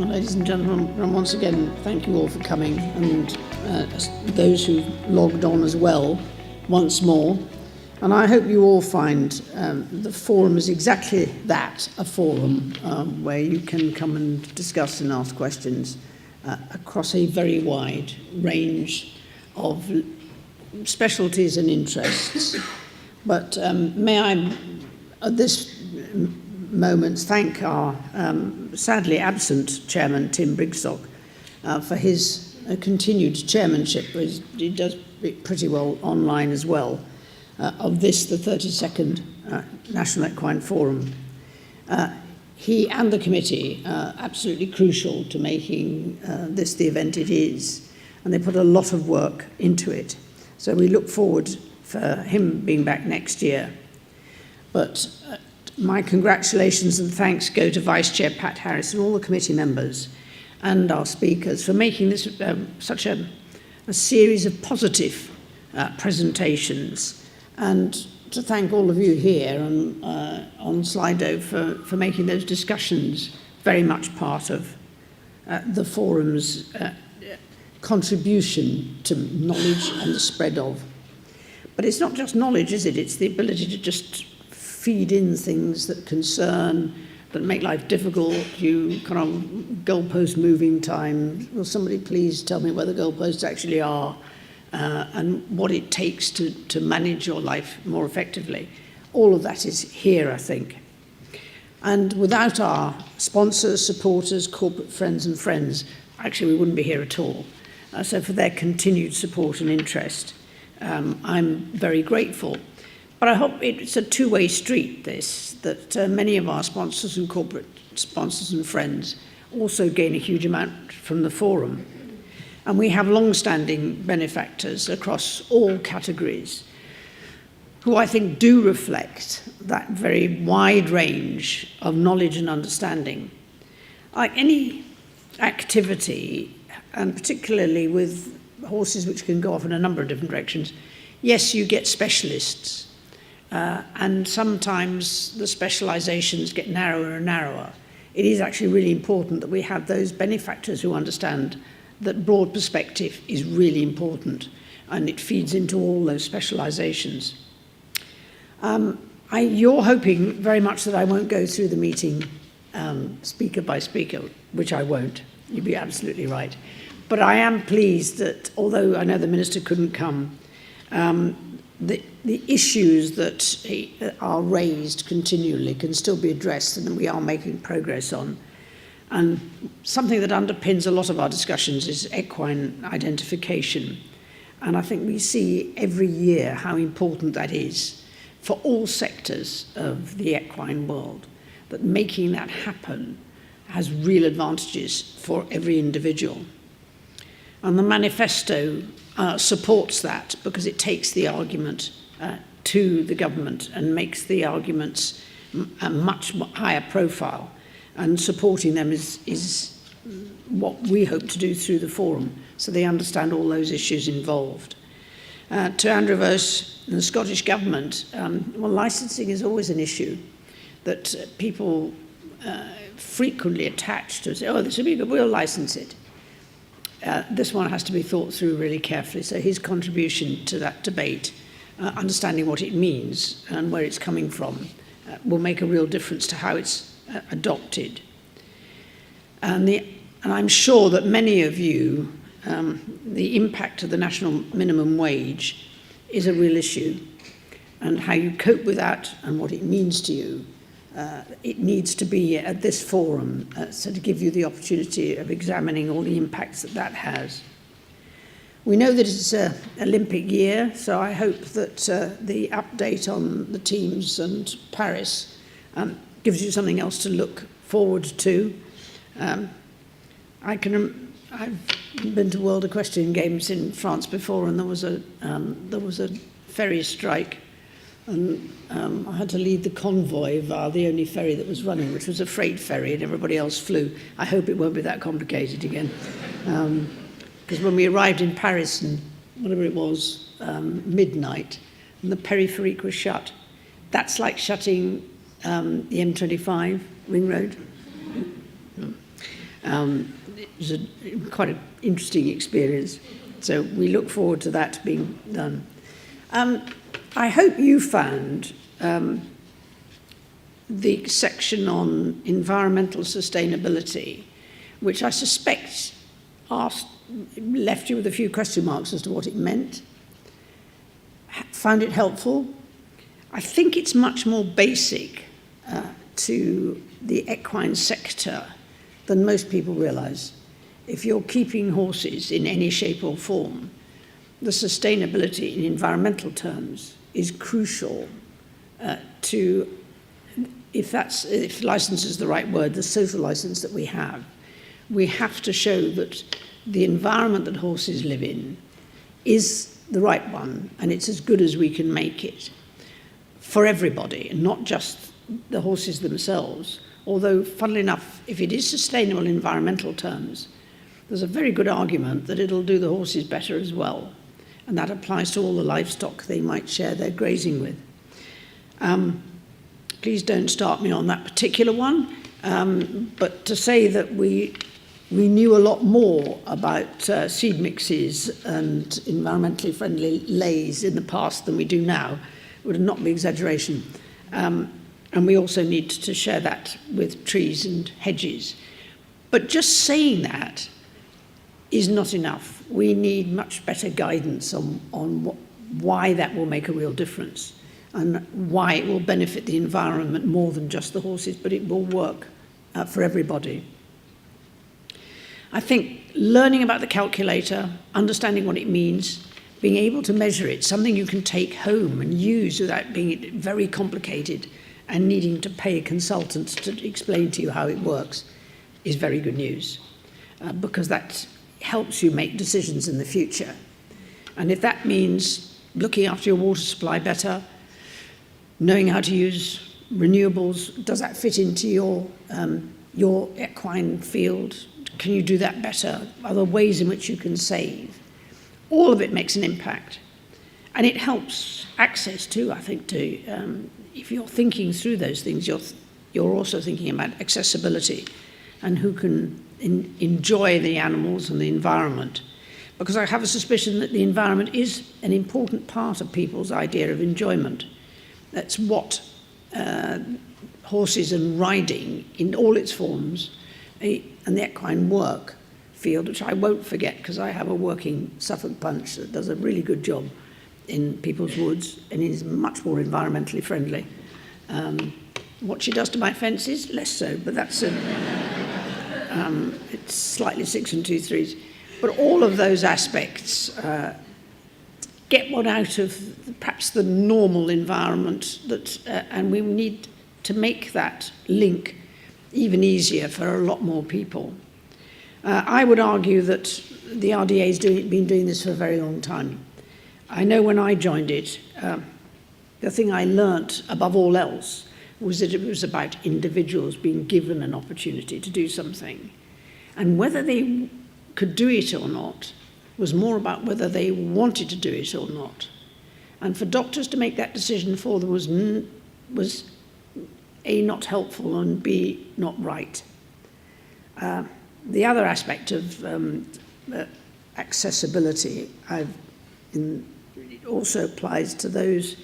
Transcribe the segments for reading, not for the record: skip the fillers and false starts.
Well, ladies and gentlemen, once again, thank you all for coming, and those who logged on as well, once more. And I hope you all find the forum is exactly that, a forum where you can come and discuss and ask questions across a very wide range of specialties and interests. But may I, at this moment, thank our sadly absent chairman, Tim Brigstock, for his continued chairmanship. He does it pretty well online as well, of this, the 32nd National Equine Forum. He and the committee are absolutely crucial to making this the event it is, and they put a lot of work into it. So we look forward for him being back next year. But my congratulations and thanks go to Vice Chair Pat Harris and all the committee members and our speakers for making this such a series of positive presentations, and to thank all of you here on Slido for making those discussions very much part of the forum's contribution to knowledge and the spread of. But it's not just knowledge, is it? It's the ability to just feed in things that concern, that make life difficult. You kind of goalpost moving time. Will somebody please tell me where the goalposts actually are and what it takes to manage your life more effectively? All of that is here, I think. And without our sponsors, supporters, corporate friends and friends, actually we wouldn't be here at all. So for their continued support and interest, I'm very grateful. But I hope it's a two-way street, this, that many of our sponsors and corporate sponsors and friends also gain a huge amount from the forum. And we have long-standing benefactors across all categories who I think do reflect that very wide range of knowledge and understanding. Like any activity, and particularly with horses which can go off in a number of different directions, yes, you get specialists. And sometimes the specializations get narrower and narrower. It is actually really important that we have those benefactors who understand that broad perspective is really important, and it feeds into all those specializations. You're hoping very much that I won't go through the meeting speaker by speaker, which I won't. You'd be absolutely right. But I am pleased that, although I know the Minister couldn't come, the issues that are raised continually can still be addressed, and we are making progress on. And something that underpins a lot of our discussions is equine identification. And I think we see every year how important that is for all sectors of the equine world, that making that happen has real advantages for every individual. And the manifesto supports that, because it takes the argument to the government and makes the arguments a much higher profile, and supporting them is what we hope to do through the forum, so they understand all those issues involved. To Andrew Vos and the Scottish Government, well, licensing is always an issue that people frequently attach to, say, oh, this would be good, we'll license it. This one has to be thought through really carefully. So his contribution to that debate, understanding what it means and where it's coming from, will make a real difference to how it's adopted. And I'm sure that many of you, the impact of the national minimum wage is a real issue, and how you cope with that and what it means to you. It needs to be at this forum, so to give you the opportunity of examining all the impacts that has. We know that it's an Olympic year, so I hope that the update on the teams and Paris gives you something else to look forward to. I've been to World Equestrian Games in France before, and there was a ferry strike. And I had to lead the convoy via the only ferry that was running, which was a freight ferry, and everybody else flew. I hope it won't be that complicated again. Because when we arrived in Paris, and whatever it was, midnight, and the peripherique was shut. That's like shutting the M25 ring road. It was quite an interesting experience. So we look forward to that being done. I hope you found the section on environmental sustainability, which I suspect left you with a few question marks as to what it meant. Found it helpful. I think it's much more basic to the equine sector than most people realise. If you're keeping horses in any shape or form, the sustainability in environmental terms is crucial to, if license is the right word, the social license that we have. We have to show that the environment that horses live in is the right one, and it's as good as we can make it for everybody, and not just the horses themselves. Although, funnily enough, if it is sustainable in environmental terms, there's a very good argument that it'll do the horses better as well. And that applies to all the livestock they might share their grazing with. Please don't start me on that particular one, but to say that we knew a lot more about seed mixes and environmentally friendly lays in the past than we do now would not be exaggeration. And we also need to share that with trees and hedges. But just saying that is not enough. We need much better guidance on why that will make a real difference and why it will benefit the environment more than just the horses, but it will work for everybody. I think learning about the calculator, understanding what it means, being able to measure it, something you can take home and use without being very complicated and needing to pay a consultant to explain to you how it works, is very good news, because that helps you make decisions in the future. And if that means looking after your water supply better, knowing how to use renewables, does that fit into your equine field? Can you do that better? Are there ways in which you can save? All of it makes an impact. And it helps access too, I think, to if you're thinking through those things, you're also thinking about accessibility and who can enjoy the animals and the environment. Because I have a suspicion that the environment is an important part of people's idea of enjoyment. That's what horses and riding in all its forms and the equine work field, which I won't forget because I have a working Suffolk punch that does a really good job in people's woods and is much more environmentally friendly. What she does to my fences, less so, but that's it's slightly 6 2/3. But all of those aspects get one out of perhaps the normal environment that, and we need to make that link even easier for a lot more people. I would argue that the RDA has been doing this for a very long time. I know when I joined it, the thing I learnt above all else was that it was about individuals being given an opportunity to do something. And whether they could do it or not was more about whether they wanted to do it or not. And for doctors to make that decision for them was A, not helpful, and B, not right. The other aspect of accessibility also applies to those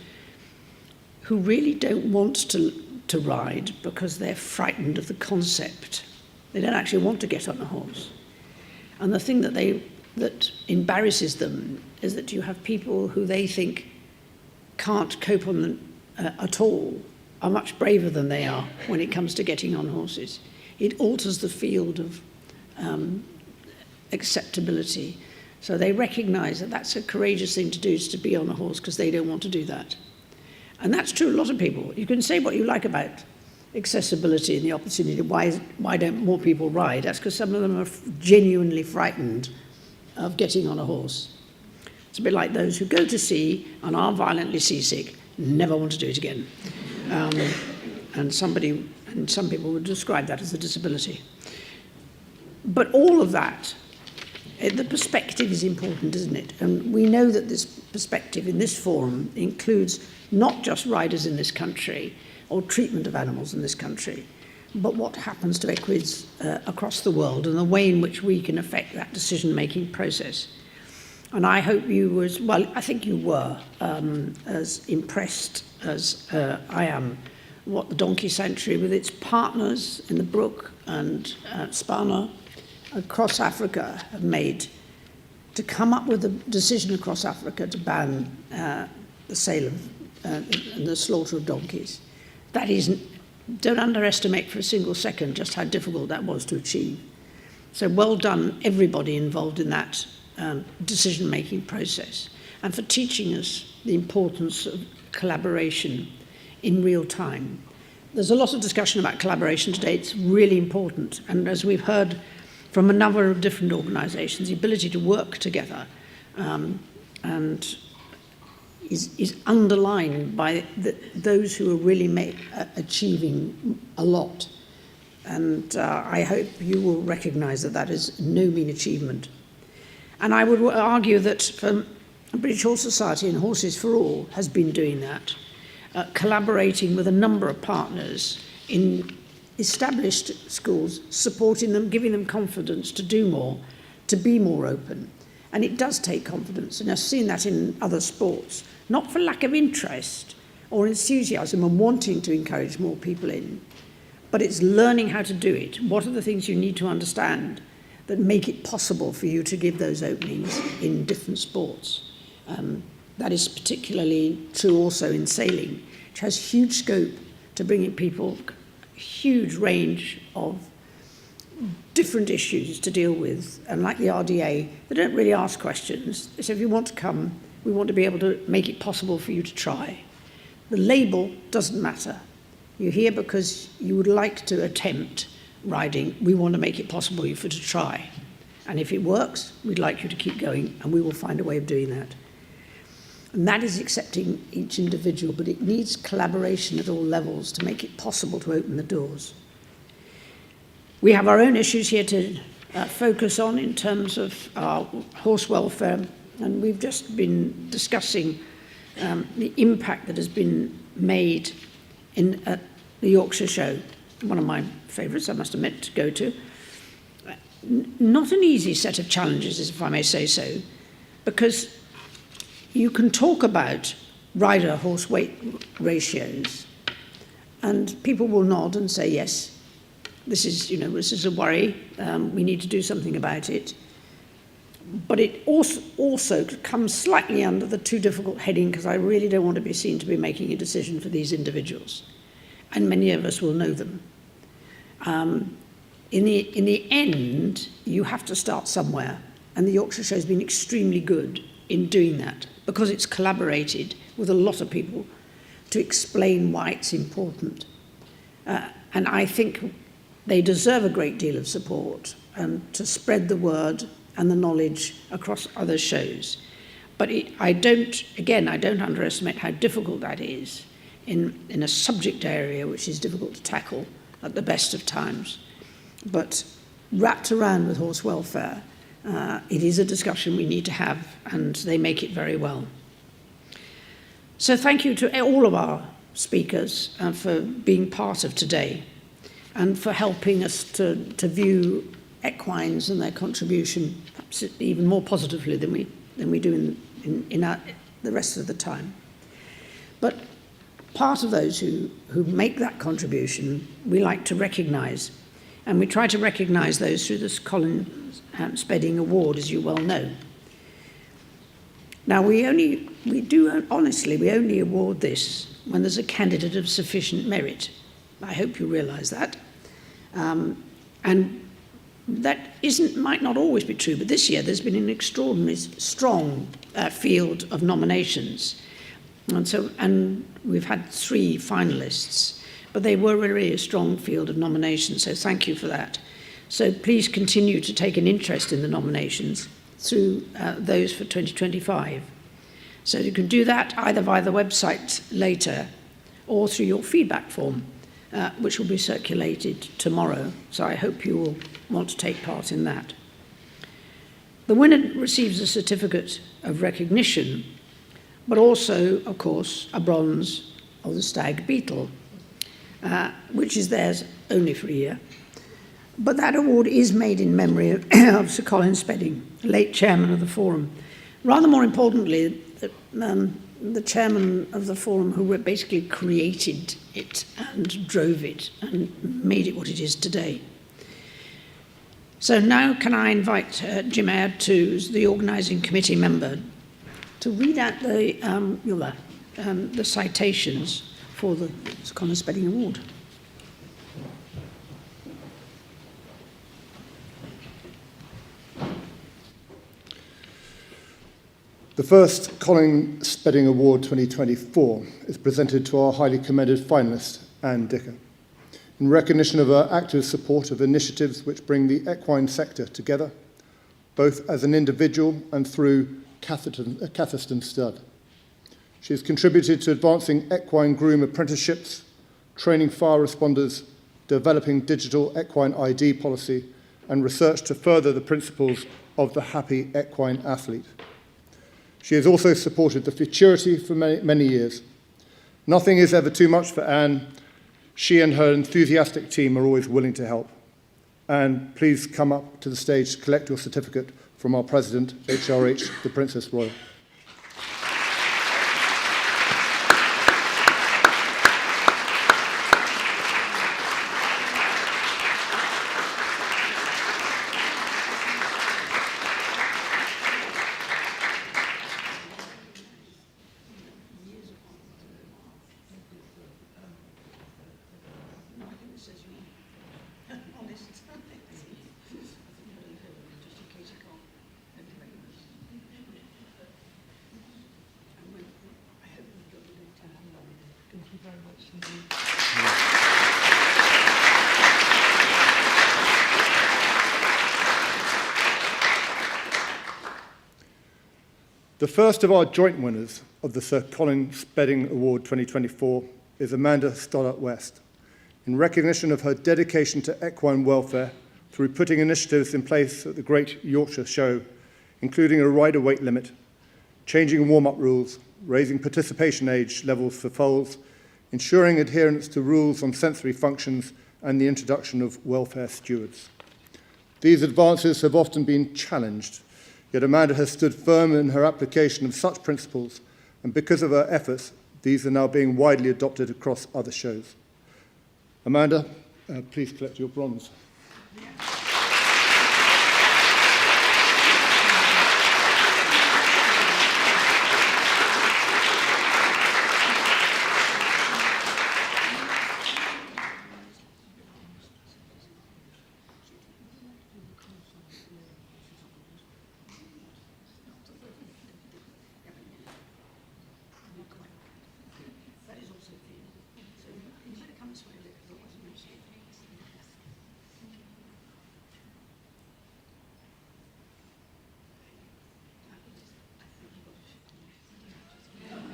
who really don't want to ride because they're frightened of the concept. They don't actually want to get on a horse. And the thing that embarrasses them is that you have people who they think can't cope on them at all, are much braver than they are when it comes to getting on horses. It alters the field of acceptability. So they recognise that that's a courageous thing to do, is to be on a horse, because they don't want to do that. And that's true of a lot of people. You can say what you like about accessibility and the opportunity. Why don't more people ride? That's because some of them are genuinely frightened of getting on a horse. It's a bit like those who go to sea and are violently seasick, never want to do it again. And some people would describe that as a disability. But all of that, the perspective is important, isn't it? And we know that this perspective in this forum includes not just riders in this country or treatment of animals in this country, but what happens to equids across the world and the way in which we can affect that decision-making process. And I hope you was, well, I think you were as impressed as I am what the Donkey Sanctuary with its partners in the Brook and Spana across Africa have made to come up with a decision across Africa to ban the sale of and the slaughter of donkeys. That isn't, don't underestimate for a single second just how difficult that was to achieve. So well done everybody involved in that decision-making process, and for teaching us the importance of collaboration in real time. There's a lot of discussion about collaboration today. It's really important, and as we've heard from a number of different organisations, the ability to work together and is underlined by those who are really achieving a lot. And I hope you will recognise that that is no mean achievement. And I would argue that British Horse Society and Horses for All has been doing that, collaborating with a number of partners in established schools, supporting them, giving them confidence to do more, to be more open. And it does take confidence, and I've seen that in other sports, not for lack of interest or enthusiasm and wanting to encourage more people in, but it's learning how to do it. What are the things you need to understand that make it possible for you to give those openings in different sports? That is particularly true also in sailing, which has huge scope to bring in people, huge range of different issues to deal with. And like the RDA, they don't really ask questions. They say, if you want to come, we want to be able to make it possible for you to try. The label doesn't matter. You're here because you would like to attempt riding. We want to make it possible for you to try. And if it works, we'd like you to keep going, and we will find a way of doing that. And that is accepting each individual, but it needs collaboration at all levels to make it possible to open the doors. We have our own issues here to focus on in terms of our horse welfare, and we've just been discussing the impact that has been made in the Yorkshire Show, one of my favourites, I must admit, to go to. Not an easy set of challenges, if I may say so, because you can talk about rider-horse weight ratios, and people will nod and say, yes, this is a worry, we need to do something about it. But it also comes slightly under the too difficult heading, because I really don't want to be seen to be making a decision for these individuals. And many of us will know them. In the end, you have to start somewhere, and the Yorkshire Show has been extremely good in doing that, because it's collaborated with a lot of people to explain why it's important. And I think they deserve a great deal of support and to spread the word and the knowledge across other shows. But I don't underestimate how difficult that is in a subject area which is difficult to tackle at the best of times. But wrapped around with horse welfare, it is a discussion we need to have, and they make it very well. So thank you to all of our speakers for being part of today and for helping us to view equines and their contribution perhaps even more positively than we do in the rest of the time. But part of those who make that contribution we like to recognise, and we try to recognise those through this Colin Spedding Award, as you well know. Now, we only award this when there's a candidate of sufficient merit. I hope you realise that. And that might not always be true, but this year there's been an extraordinarily strong field of nominations. And we've had 3 finalists, but they were really a strong field of nominations, so thank you for that. So please continue to take an interest in the nominations through those for 2025. So you can do that either via the website later or through your feedback form, which will be circulated tomorrow. So I hope you will want to take part in that. The winner receives a certificate of recognition, but also, of course, a bronze of the stag beetle. which is theirs only for a year. But that award is made in memory of Sir Colin Spedding, late chairman of the Forum. Rather more importantly, the chairman of the Forum who basically created it and drove it and made it what it is today. So now can I invite Jim Eyre, who's the organising committee member, to read out the citations for the Sir Colin Spedding Award. The first Colin Spedding Award 2024 is presented to our highly commended finalist, Anne Dicker, in recognition of her active support of initiatives which bring the equine sector together, both as an individual and through Catherton Stud. She has contributed to advancing equine groom apprenticeships, training fire responders, developing digital equine ID policy, and research to further the principles of the happy equine athlete. She has also supported the futurity for many years. Nothing is ever too much for Anne. She and her enthusiastic team are always willing to help. Anne, please come up to the stage to collect your certificate from our President, HRH, the Princess Royal. The first of our joint winners of the Sir Colin Spedding Award 2024 is Amanda Stoddart-West, in recognition of her dedication to equine welfare through putting initiatives in place at the Great Yorkshire Show, including a rider weight limit, changing warm-up rules, raising participation age levels for foals, ensuring adherence to rules on sensory functions, and the introduction of welfare stewards. These advances have often been challenged, yet Amanda has stood firm in her application of such principles, and because of her efforts, these are now being widely adopted across other shows. Amanda, please collect your bronze.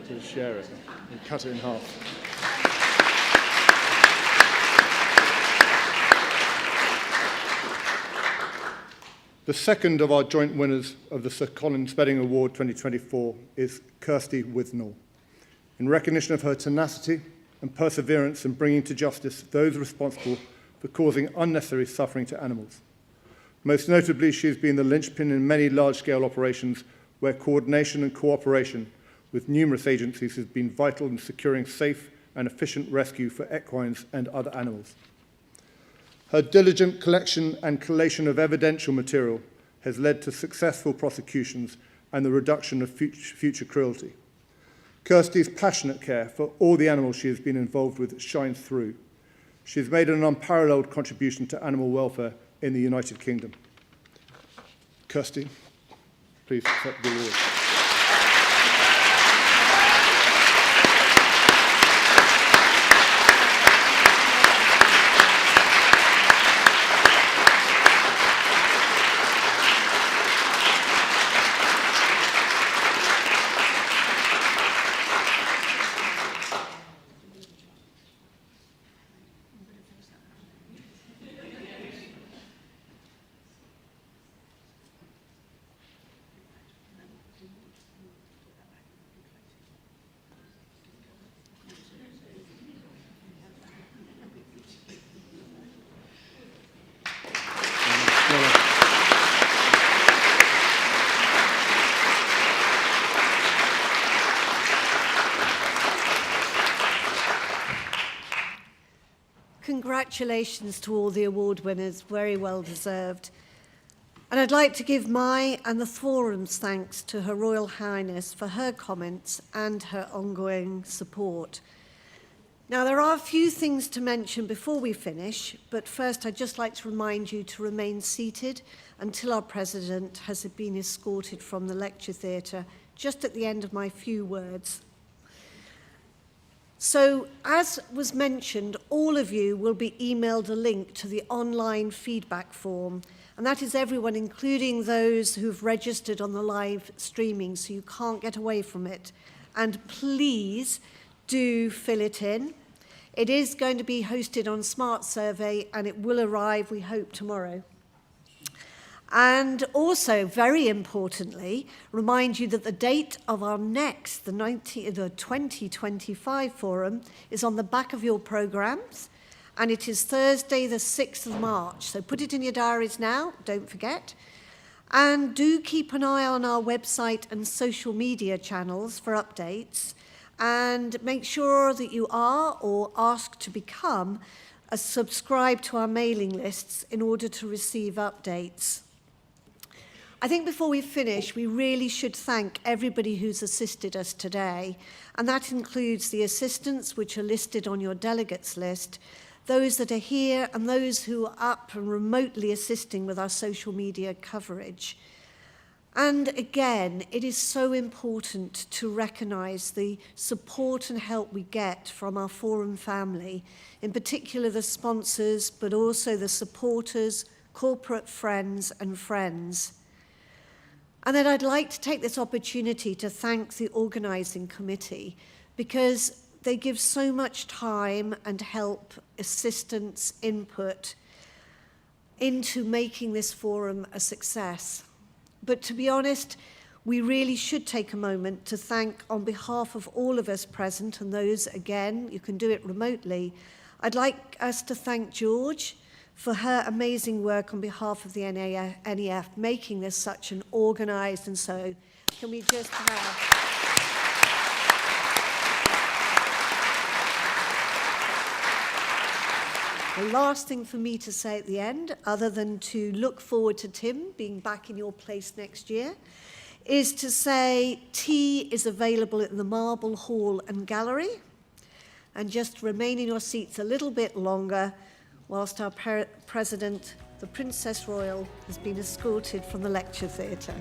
To share it and cut it in half. The second of our joint winners of the Sir Colin Spedding Award 2024 is Kirsty Withnall, in recognition of her tenacity and perseverance in bringing to justice those responsible for causing unnecessary suffering to animals. Most notably, she has been the linchpin in many large-scale operations where coordination and cooperation with numerous agencies has been vital in securing safe and efficient rescue for equines and other animals. Her diligent collection and collation of evidential material has led to successful prosecutions and the reduction of future cruelty. Kirsty's passionate care for all the animals she has been involved with shines through. She has made an unparalleled contribution to animal welfare in the United Kingdom. Kirsty, please accept the award. Congratulations to all the award winners, very well deserved. And I'd like to give my and the Forum's thanks to Her Royal Highness for her comments and her ongoing support. Now, there are a few things to mention before we finish, but first I'd just like to remind you to remain seated until our President has been escorted from the lecture theatre, just at the end of my few words. So, as was mentioned, all of you will be emailed a link to the online feedback form, and that is everyone, including those who've registered on the live streaming, so you can't get away from it. And please do fill it in. It is going to be hosted on Smart Survey, and it will arrive, we hope, tomorrow. And also, very importantly, remind you that the date of our next, the 2025 forum, is on the back of your programmes, and it is Thursday, the 6th of March. So put it in your diaries now, don't forget. And do keep an eye on our website and social media channels for updates, and make sure that you are or ask to become a subscribe to our mailing lists in order to receive updates. I think before we finish, we really should thank everybody who's assisted us today, and that includes the assistants which are listed on your delegates list, those that are here and those who are up and remotely assisting with our social media coverage. And again, it is so important to recognise the support and help we get from our forum family, in particular the sponsors, but also the supporters, corporate friends and friends. And then I'd like to take this opportunity to thank the organising committee, because they give so much time and help, assistance, input into making this forum a success. But to be honest, we really should take a moment to thank, on behalf of all of us present, and those, again, you can do it remotely, I'd like us to thank George for her amazing work on behalf of the NEF, making this such an organised, and so can we just have... The last thing for me to say at the end, other than to look forward to Tim being back in your place next year, is to say tea is available in the Marble Hall and Gallery, and just remain in your seats a little bit longer whilst our President, the Princess Royal, has been escorted from the lecture theatre.